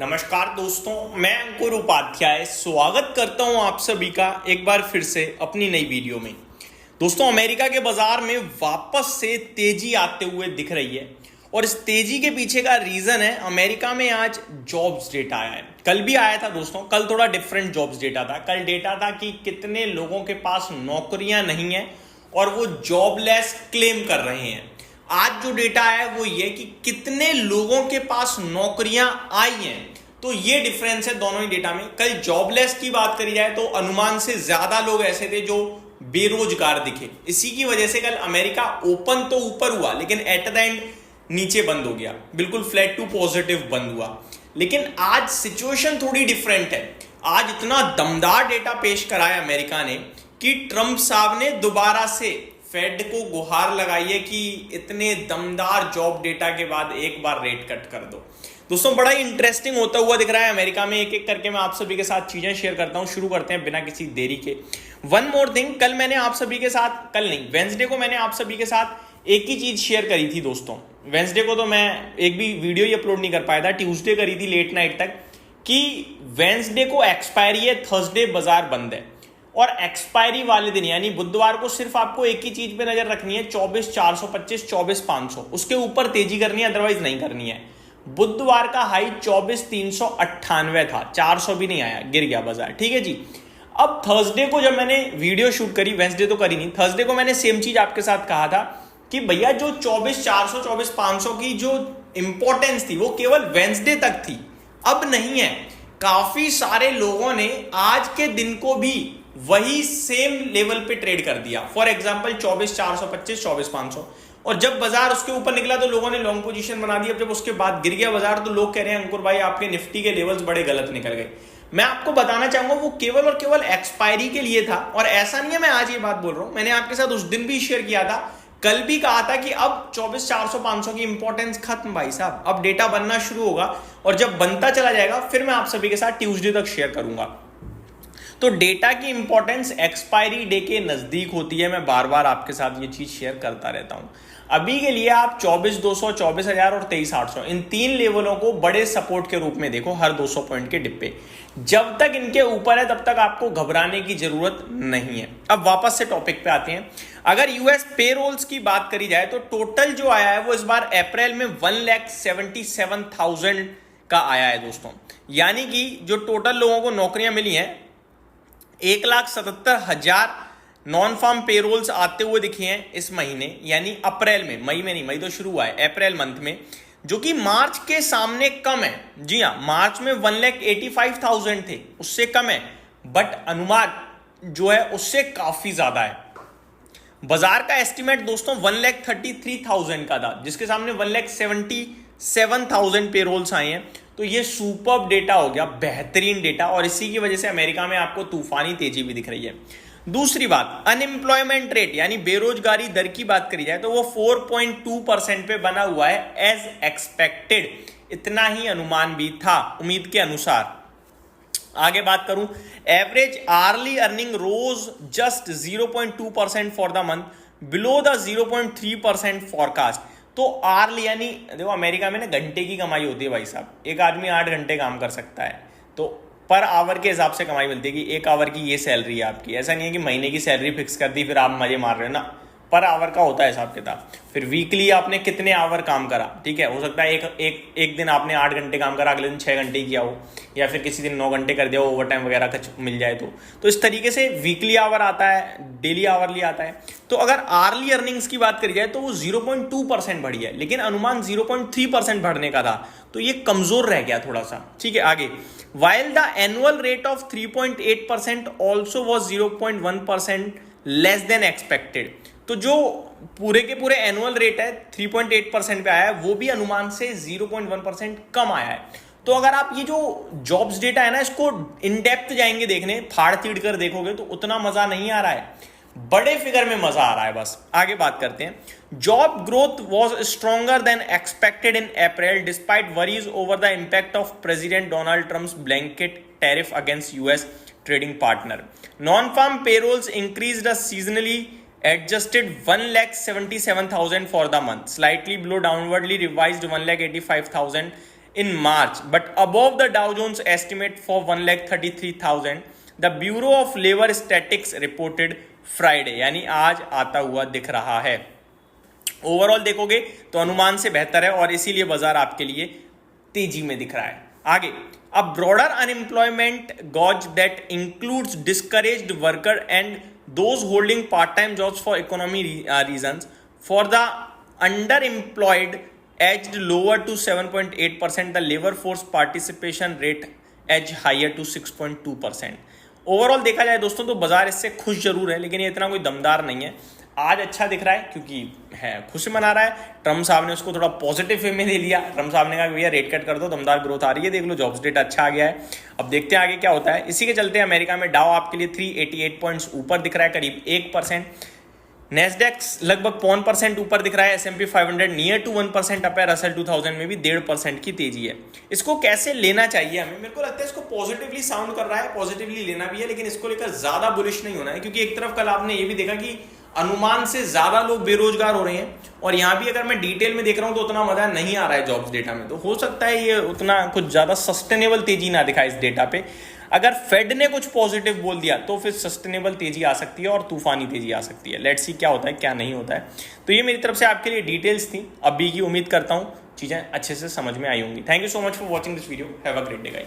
नमस्कार दोस्तों, मैं अंकुर उपाध्याय स्वागत करता हूं आप सभी का एक बार फिर से अपनी नई वीडियो में। दोस्तों, अमेरिका के बाजार में वापस से तेजी आते हुए दिख रही है और इस तेजी के पीछे का रीजन है अमेरिका में आज जॉब्स डेटा आया है। कल भी आया था दोस्तों, कल थोड़ा डिफरेंट जॉब्स डेटा था। कल डेटा था कि कितने लोगों के पास नौकरियां नहीं है और वो जॉबलेस क्लेम कर रहे हैं। आज जो डेटा है वो ये कि कितने लोगों के पास नौकरियां आई हैं। तो ये डिफरेंस है दोनों ही डेटा में। कल जॉबलेस की बात करी जाए तो अनुमान से ज्यादा लोग ऐसे थे जो बेरोजगार दिखे। इसी की वजह से कल अमेरिका ओपन तो ऊपर हुआ लेकिन एट द एंड नीचे बंद हो गया, बिल्कुल फ्लैट टू पॉजिटिव बंद हुआ। लेकिन आज सिचुएशन थोड़ी डिफरेंट है। आज इतना दमदार डेटा पेश करा है अमेरिका ने कि ट्रंप साहब ने दोबारा से फेड को गुहार लगाई है कि इतने दमदार जॉब डेटा के बाद एक बार रेट कट कर दो। दोस्तों, बड़ा ही इंटरेस्टिंग होता हुआ दिख रहा है अमेरिका में। एक एक करके मैं आप सभी के साथ चीजें शेयर करता हूं। शुरू करते हैं बिना किसी देरी के। वन मोर थिंग, कल मैंने आप सभी के साथ, कल नहीं, वेंसडे को मैंने आप सभी के साथ एक ही चीज शेयर करी थी दोस्तों। वेंसडे को तो मैं एक भी वीडियो ही अपलोड नहीं कर पाया था, ट्यूसडे करी थी लेट नाइट तक, कि वेंसडे को एक्सपायरी है, थर्सडे बाजार बंद है। और एक्सपायरी वाले दिन यानी बुधवार को सिर्फ आपको एक ही चीज पे नजर रखनी है, 24,425, 24,500, उसके ऊपर तेजी करनी है, अदरवाइज नहीं करनी है। बुधवार का हाई 24,398 था, 400 भी नहीं आया, गिर गया बाजार। ठीक है जी। अब थर्सडे को जब मैंने वीडियो शूट करी, वेंसडे तो करी नहीं, थर्सडे को मैंने सेम चीज आपके साथ कहा था कि भैया जो 24,400, 24,500 की जो इंपॉर्टेंस थी वो केवल वेंसडे तक थी, अब नहीं है। काफी सारे लोगों ने आज के दिन को भी वही सेम लेवल पे ट्रेड कर दिया। फॉर एग्जांपल 24,425, 24,500, और जब बाजार उसके ऊपर निकला तो लोगों ने लॉन्ग पोजीशन बना दी। अब जब उसके बाद गिर गया बाजार तो लोग कह रहे हैं अंकुर भाई आपके निफ्टी के लेवल्स बड़े गलत निकल गए। मैं आपको बताना चाहूंगा वो केवल और केवल एक्सपायरी के लिए था। और ऐसा नहीं है मैं आज ये बात बोल रहा हूं, मैंने आपके साथ उस दिन भी शेयर किया था, कल भी कहा था कि अब 24,400, 500 की इंपॉर्टेंस खत्म भाई साहब, अब डेटा बनना शुरू होगा और जब बनता चला जाएगा फिर मैं आप सभी के साथ ट्यूसडे तक शेयर करूंगा। तो डेटा की इंपॉर्टेंस एक्सपायरी डे के नजदीक होती है। मैं बार बार आपके साथ ये चीज शेयर करता रहता हूं। अभी के लिए आप 24,200, 24,000 और 23,800 इन तीन लेवलों को बड़े सपोर्ट के रूप में देखो, हर 200 पॉइंट के डिब्बे। जब तक इनके ऊपर है तब तक आपको घबराने की जरूरत नहीं है। अब वापस से टॉपिक पे आते हैं। अगर यूएस पेरोल्स की बात करी जाए तो टोटल जो आया है वो इस बार अप्रैल में 1,77,000 का आया है दोस्तों। यानी कि जो टोटल लोगों को नौकरियां मिली हैं, 1,77,000 नॉन फार्म पेरोल्स आते हुए दिखे हैं इस महीने, यानी अप्रैल में। मई में नहीं, मई तो शुरू हुआ है, अप्रैल मंथ में, जो कि मार्च के सामने कम है। जी हाँ, मार्च में 1,85,000 थे, उससे कम है, बट अनुमान जो है उससे काफी ज्यादा है। बाजार का एस्टिमेट दोस्तों 1,33,000 का था, जिसके सामने 1,77,000 पेरोल्स आए हैं। तो ये सुपर्ब डेटा हो गया, बेहतरीन डेटा, और इसी की वजह से अमेरिका में आपको तूफानी तेजी भी दिख रही है। दूसरी बात, अनएम्प्लॉयमेंट रेट यानी बेरोजगारी दर की बात करी जाए तो वो 4.2% पे बना हुआ है, एज एक्सपेक्टेड। इतना ही अनुमान भी था, उम्मीद के अनुसार। आगे बात करूं, average hourly earning rose just 0.2% for the month, below the 0.3% forecast. तो आर्ली यानी देखो अमेरिका में ना घंटे की कमाई होती है भाई साहब। एक आदमी 8 घंटे काम कर सकता है तो पर आवर के हिसाब से कमाई मिलती है कि एक आवर की ये सैलरी है आपकी। ऐसा नहीं है कि महीने की सैलरी फिक्स कर दी फिर आप मजे मार रहे हो ना, पर आवर का होता है हिसाब किताब। फिर वीकली आपने कितने आवर काम करा, ठीक है, हो सकता है एक दिन आपने 8 घंटे काम करा, अगले दिन 6 घंटे किया हो, या फिर किसी दिन 9 घंटे कर दिया हो, ओवर टाइम वगैरह कुछ मिल जाए तो इस तरीके से वीकली आवर आता है, डेली आवरली आता है। तो अगर आर्ली अर्निंग्स की बात करी जाए तो वो 0.2% बढ़ी है, लेकिन अनुमान 0.3% बढ़ने का था, तो ये कमजोर रह गया थोड़ा सा। ठीक है, आगे, while the annual rate of 3.8% also was 0.1% less than expected। तो जो पूरे के पूरे एनुअल रेट है 3.8% पे आया है, वो भी अनुमान से 0.1% कम आया है। तो अगर आप ये जो जॉब्स डेटा है ना, इसको इन डेप्थ जाएंगे देखने, फाड़ तीड़ कर देखोगे तो उतना मजा नहीं आ रहा है, बड़े फिगर में मजा आ रहा है बस। आगे बात करते हैं। Job growth was stronger than expected in April despite worries over the impact of president Donald Trump's blanket tariff against US trading partner. Non farm payrolls increased a seasonally adjusted 1,77,000 for the month, slightly below downwardly revised 1,85,000 in March, but above the Dow Jones estimate for 1,33,000. The Bureau of Labor Statistics reported Friday, यानी आज आता हुआ दिख रहा है। Overall देखोगे तो अनुमान से बेहतर है और इसीलिए बाजार आपके लिए तेजी में दिख रहा है। आगे, a broader unemployment gauge that includes discouraged worker and those holding part-time jobs for economy reasons for the underemployed edged lower to 7.8%. The labor force participation rate edged higher to 6.2%. Overall देखा जाए दोस्तों तो बाजार इससे खुश जरूर है, लेकिन ये इतना कोई दमदार नहीं है। आज अच्छा दिख रहा है क्योंकि है खुशी मना रहा है। ट्रम्प साहब ने उसको थोड़ा पॉजिटिव वे में ले लिया। ट्रम्प साहब ने कहा भैया रेट कट कर दो, दमदार ग्रोथ आ रही है, देख लो जॉब्स डेटा अच्छा आ गया है। अब देखते हैं आगे क्या होता है। इसी के चलते अमेरिका में डाउ आपके लिए 388 पॉइंट्स ऊपर दिख रहा है, करीब 1%। नेस्डेक्स लगभग 0.1% ऊपर दिख रहा है। S&P 500 नियर टू 1% अप है। रसल 2000 में भी 1.5% की तेजी है। इसको कैसे लेना चाहिए हमें? मेरे को लगता है इसको पॉजिटिवली साउंड कर रहा है, पॉजिटिवली लेना भी है, लेकिन इसको लेकर ज्यादा बुलिश नहीं होना है, क्योंकि एक तरफ कल आपने ये भी देखा कि अनुमान से ज्यादा लोग बेरोजगार हो रहे हैं, और यहां भी अगर मैं डिटेल में देख रहा हूं तो उतना मजा नहीं आ रहा है जॉब्स डेटा में। तो हो सकता है ये उतना कुछ ज्यादा सस्टेनेबल तेजी ना दिखाए इस डेटा पे। अगर फेड ने कुछ पॉजिटिव बोल दिया तो फिर सस्टेनेबल तेजी आ सकती है और तूफानी तेजी आ सकती है। लेट्स सी क्या होता है क्या नहीं होता है। तो ये मेरी तरफ से आपके लिए डिटेल्स थी। अभी की उम्मीद करता हूं चीजें अच्छे से समझ में आई होंगी। Thank you so much for watching this video. Have a great day guys.